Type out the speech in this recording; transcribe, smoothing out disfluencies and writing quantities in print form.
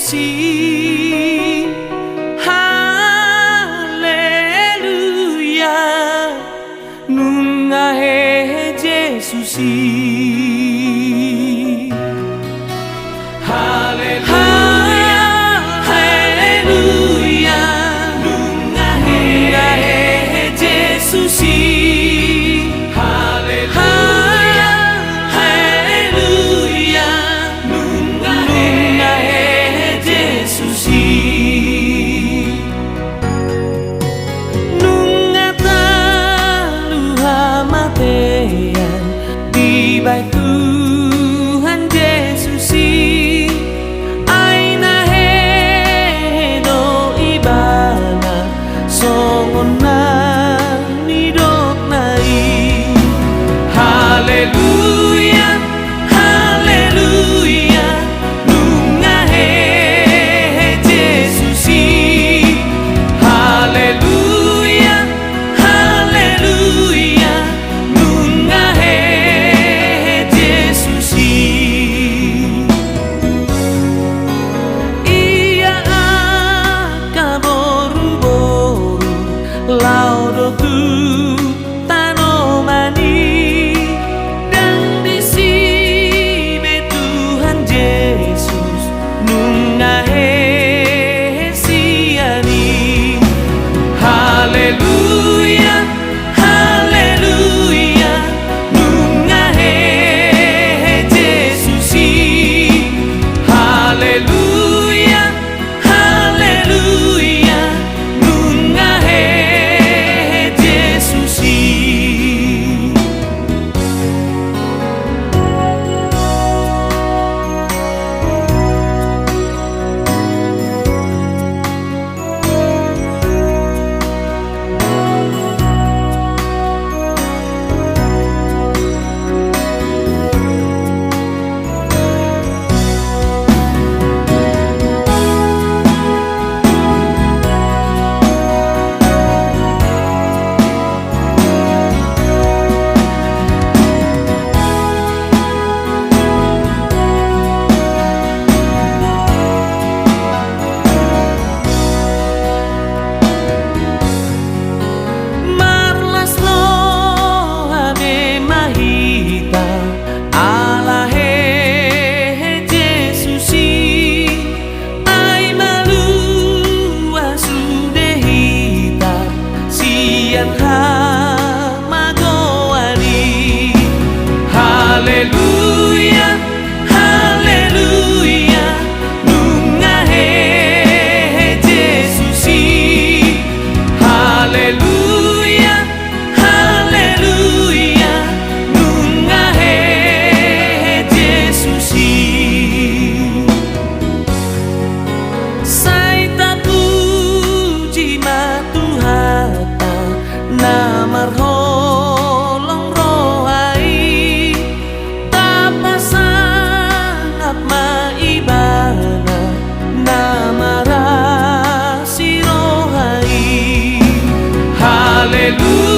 Susi. Haleluya, nungahe Yesusi. Haleluya, haleluya, nungahe Yesusi. Haleluya, haleluya, nungahe Yesusi. Di bait Tuhan Yesusi, aina hedo ibana songona nidok nai. Haleluya, haleluya, nungahe Yesusi. Haleluya, haleluya, nungahe Yesusi. Ia akaboru-boru laudo tu tanomani, dan di sini Tuhan Yesus nungahe siani. Haleluya, haleluya, nungahe Yesusi. Haleluya, haleluya, nungahe Yesusi. Haleluya, haleluya, nungahe Yesusi. Haleluya, haleluya, nungahe Yesusi. Saita puji matuhata namarho Haleluya.